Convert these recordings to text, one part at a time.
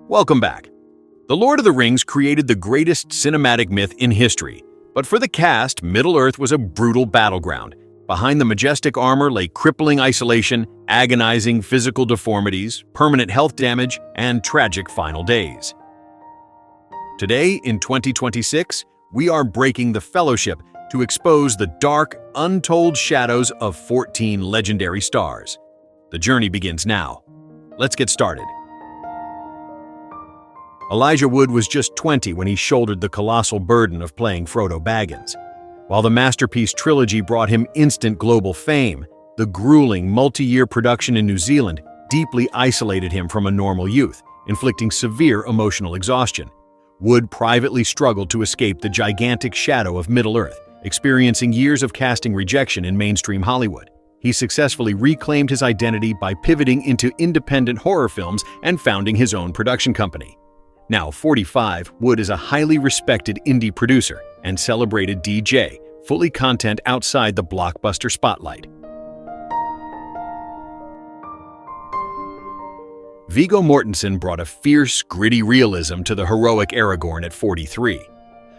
Welcome back. The Lord of the Rings created the greatest cinematic myth in history, but for the cast, Middle-earth was a brutal battleground. Behind the majestic armor lay crippling isolation, agonizing physical deformities, permanent health damage, and tragic final days. Today, in 2026, we are breaking the Fellowship to expose the dark, untold shadows of 14 legendary stars. The journey begins now. Let's get started. Elijah Wood was just 20 when he shouldered the colossal burden of playing Frodo Baggins. While the masterpiece trilogy brought him instant global fame, the grueling multi-year production in New Zealand deeply isolated him from a normal youth, inflicting severe emotional exhaustion. Wood privately struggled to escape the gigantic shadow of Middle-earth, experiencing years of casting rejection in mainstream Hollywood. He successfully reclaimed his identity by pivoting into independent horror films and founding his own production company. Now 45, Wood is a highly respected indie producer and celebrated DJ, fully content outside the blockbuster spotlight. Viggo Mortensen brought a fierce, gritty realism to the heroic Aragorn at 43.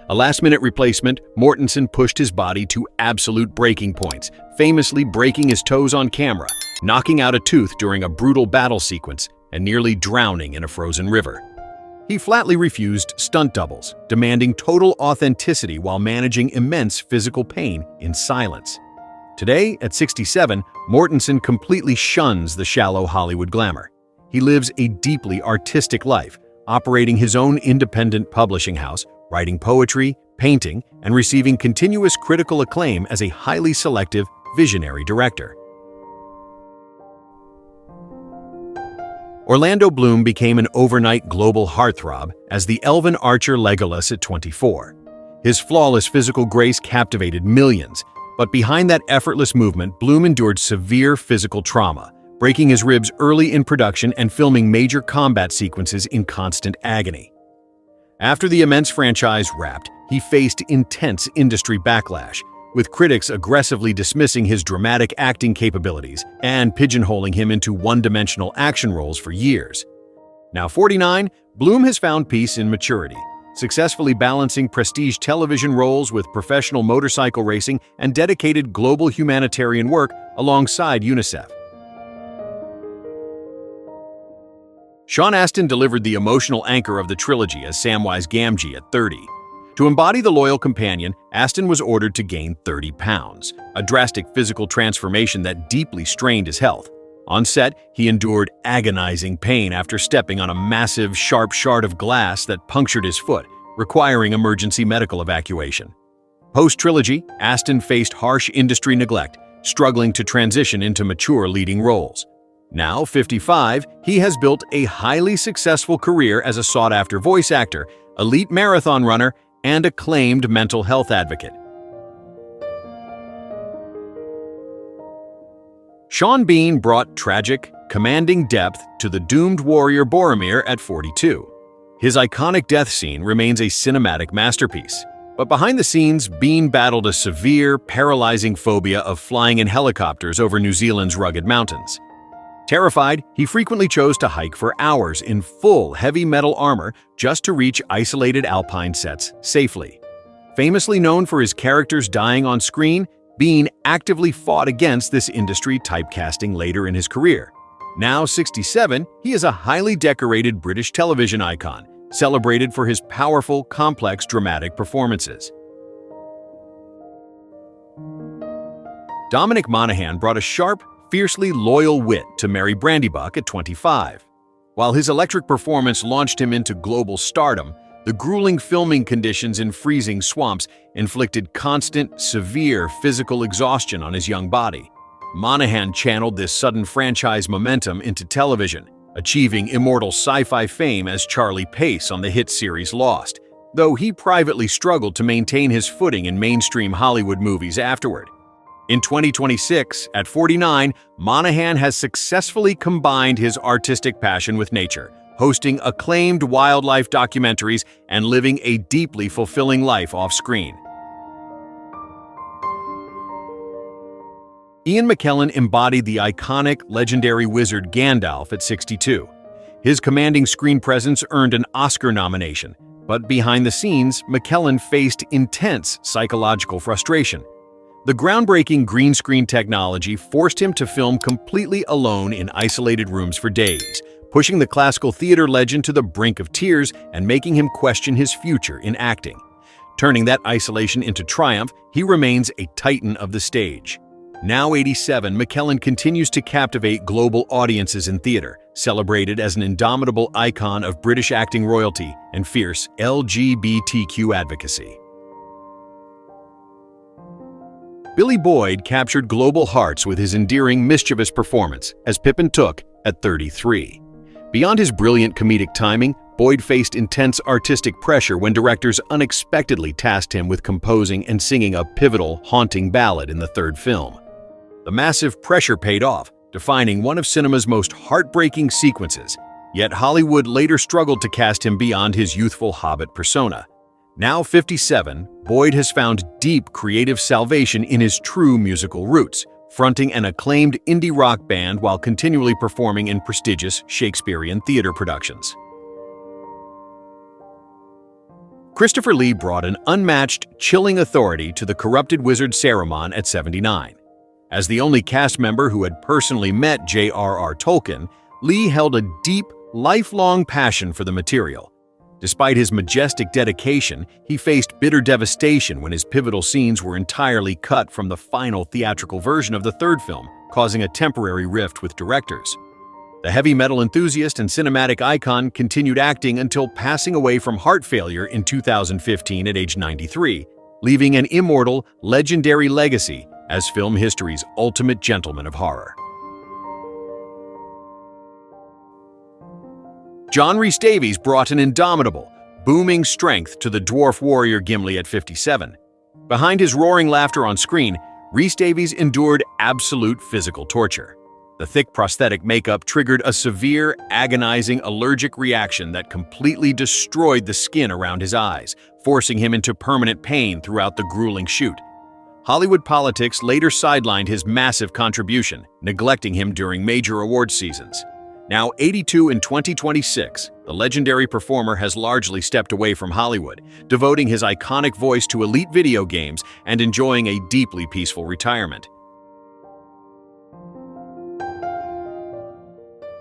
A last-minute replacement, Mortensen pushed his body to absolute breaking points, famously breaking his toes on camera, knocking out a tooth during a brutal battle sequence, and nearly drowning in a frozen river. He flatly refused stunt doubles, demanding total authenticity while managing immense physical pain in silence. Today, at 67, Mortensen completely shuns the shallow Hollywood glamour. He lives a deeply artistic life, operating his own independent publishing house, writing poetry, painting, and receiving continuous critical acclaim as a highly selective, visionary director. Orlando Bloom became an overnight global heartthrob as the elven archer Legolas at 24. His flawless physical grace captivated millions, but behind that effortless movement, Bloom endured severe physical trauma, breaking his ribs early in production and filming major combat sequences in constant agony. After the immense franchise wrapped, he faced intense industry backlash, with critics aggressively dismissing his dramatic acting capabilities and pigeonholing him into one-dimensional action roles for years. Now 49, Bloom has found peace in maturity, successfully balancing prestige television roles with professional motorcycle racing and dedicated global humanitarian work alongside UNICEF. Sean Astin delivered the emotional anchor of the trilogy as Samwise Gamgee at 30. To embody the loyal companion, Astin was ordered to gain 30 pounds, a drastic physical transformation that deeply strained his health. On set, he endured agonizing pain after stepping on a massive, sharp shard of glass that punctured his foot, requiring emergency medical evacuation. Post-trilogy, Astin faced harsh industry neglect, struggling to transition into mature leading roles. Now 55, he has built a highly successful career as a sought-after voice actor, elite marathon runner, and acclaimed mental health advocate. Sean Bean brought tragic, commanding depth to the doomed warrior Boromir at 42. His iconic death scene remains a cinematic masterpiece. But behind the scenes, Bean battled a severe, paralyzing phobia of flying in helicopters over New Zealand's rugged mountains. Terrified, he frequently chose to hike for hours in full heavy metal armor just to reach isolated alpine sets safely. Famously known for his characters dying on screen, Bean actively fought against this industry typecasting later in his career. Now 67, he is a highly decorated British television icon, celebrated for his powerful, complex, dramatic performances. Dominic Monaghan brought a sharp, fiercely loyal wit to Merry Brandybuck at 25. While his electric performance launched him into global stardom, the grueling filming conditions in freezing swamps inflicted constant, severe physical exhaustion on his young body. Monaghan channeled this sudden franchise momentum into television, achieving immortal sci-fi fame as Charlie Pace on the hit series Lost, though he privately struggled to maintain his footing in mainstream Hollywood movies afterward. In 2026, at 49, Monaghan has successfully combined his artistic passion with nature, hosting acclaimed wildlife documentaries and living a deeply fulfilling life off-screen. Ian McKellen embodied the iconic, legendary wizard Gandalf at 62. His commanding screen presence earned an Oscar nomination, but behind the scenes, McKellen faced intense psychological frustration. The groundbreaking green screen technology forced him to film completely alone in isolated rooms for days, pushing the classical theater legend to the brink of tears and making him question his future in acting. Turning that isolation into triumph, he remains a titan of the stage. Now 87, McKellen continues to captivate global audiences in theater, celebrated as an indomitable icon of British acting royalty and fierce LGBTQ advocacy. Billy Boyd captured global hearts with his endearing, mischievous performance as Pippin Took at 33. Beyond his brilliant comedic timing, Boyd faced intense artistic pressure when directors unexpectedly tasked him with composing and singing a pivotal, haunting ballad in the third film. The massive pressure paid off, defining one of cinema's most heartbreaking sequences, yet Hollywood later struggled to cast him beyond his youthful hobbit persona. Now 57, Boyd has found deep creative salvation in his true musical roots, fronting an acclaimed indie rock band while continually performing in prestigious Shakespearean theater productions. Christopher Lee brought an unmatched, chilling authority to the corrupted wizard Saruman at 79. As the only cast member who had personally met J.R.R. Tolkien, Lee held a deep, lifelong passion for the material. Despite his majestic dedication, he faced bitter devastation when his pivotal scenes were entirely cut from the final theatrical version of the third film, causing a temporary rift with directors. The heavy metal enthusiast and cinematic icon continued acting until passing away from heart failure in 2015 at age 93, leaving an immortal, legendary legacy as film history's ultimate gentleman of horror. John Rhys-Davies brought an indomitable, booming strength to the dwarf warrior Gimli at 57. Behind his roaring laughter on screen, Rhys-Davies endured absolute physical torture. The thick prosthetic makeup triggered a severe, agonizing allergic reaction that completely destroyed the skin around his eyes, forcing him into permanent pain throughout the grueling shoot. Hollywood politics later sidelined his massive contribution, neglecting him during major awards seasons. Now 82 in 2026, the legendary performer has largely stepped away from Hollywood, devoting his iconic voice to elite video games and enjoying a deeply peaceful retirement.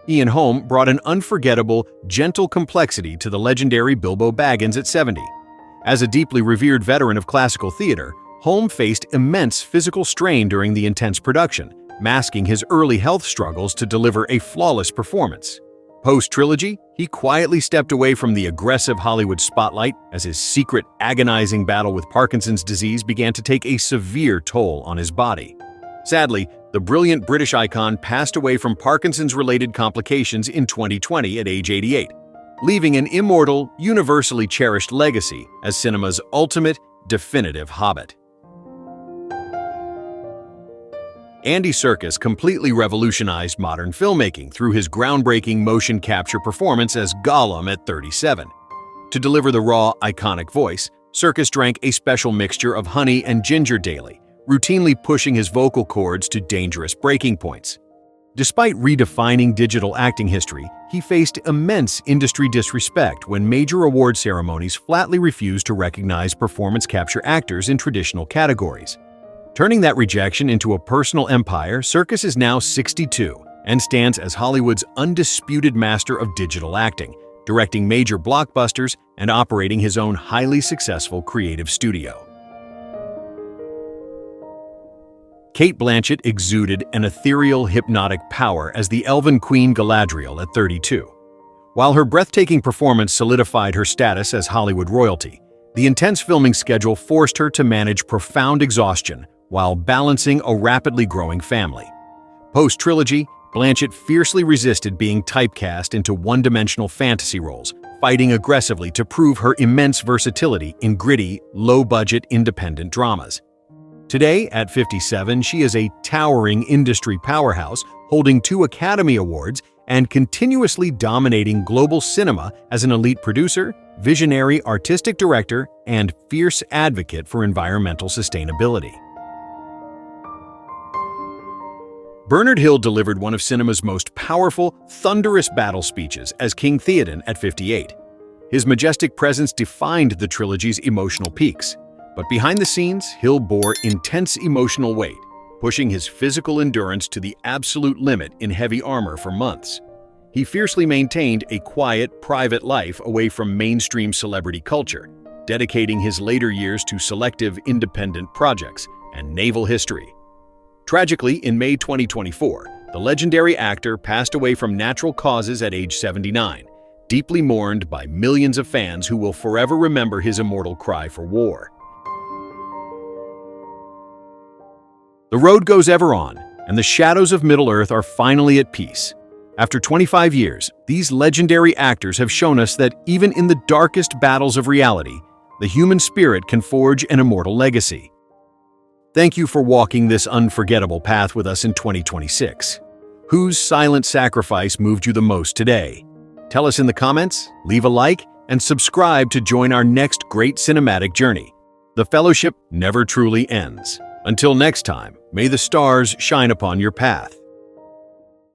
Ian Holm brought an unforgettable, gentle complexity to the legendary Bilbo Baggins at 70. As a deeply revered veteran of classical theater, Holm faced immense physical strain during the intense production, masking his early health struggles to deliver a flawless performance. Post-trilogy, he quietly stepped away from the aggressive Hollywood spotlight as his secret, agonizing battle with Parkinson's disease began to take a severe toll on his body. Sadly, the brilliant British icon passed away from Parkinson's-related complications in 2020 at age 88, leaving an immortal, universally cherished legacy as cinema's ultimate, definitive hobbit. Andy Serkis completely revolutionized modern filmmaking through his groundbreaking motion capture performance as Gollum at 37. To deliver the raw, iconic voice, Serkis drank a special mixture of honey and ginger daily, routinely pushing his vocal cords to dangerous breaking points. Despite redefining digital acting history, he faced immense industry disrespect when major award ceremonies flatly refused to recognize performance capture actors in traditional categories. Turning that rejection into a personal empire, Serkis is now 62 and stands as Hollywood's undisputed master of digital acting, directing major blockbusters and operating his own highly successful creative studio. Cate Blanchett exuded an ethereal, hypnotic power as the elven queen Galadriel at 32. While her breathtaking performance solidified her status as Hollywood royalty, the intense filming schedule forced her to manage profound exhaustion while balancing a rapidly growing family. Post-trilogy, Blanchett fiercely resisted being typecast into one-dimensional fantasy roles, fighting aggressively to prove her immense versatility in gritty, low-budget independent dramas. Today, at 57, she is a towering industry powerhouse, holding 2 Academy Awards and continuously dominating global cinema as an elite producer, visionary artistic director, and fierce advocate for environmental sustainability. Bernard Hill delivered one of cinema's most powerful, thunderous battle speeches as King Theoden at 58. His majestic presence defined the trilogy's emotional peaks. But behind the scenes, Hill bore intense emotional weight, pushing his physical endurance to the absolute limit in heavy armor for months. He fiercely maintained a quiet, private life away from mainstream celebrity culture, dedicating his later years to selective, independent projects and naval history. Tragically, in May 2024, the legendary actor passed away from natural causes at age 79, deeply mourned by millions of fans who will forever remember his immortal cry for war. The road goes ever on, and the shadows of Middle-earth are finally at peace. After 25 years, these legendary actors have shown us that even in the darkest battles of reality, the human spirit can forge an immortal legacy. Thank you for walking this unforgettable path with us in 2026. Whose silent sacrifice moved you the most today? Tell us in the comments, leave a like, and subscribe to join our next great cinematic journey. The fellowship never truly ends. Until next time, may the stars shine upon your path.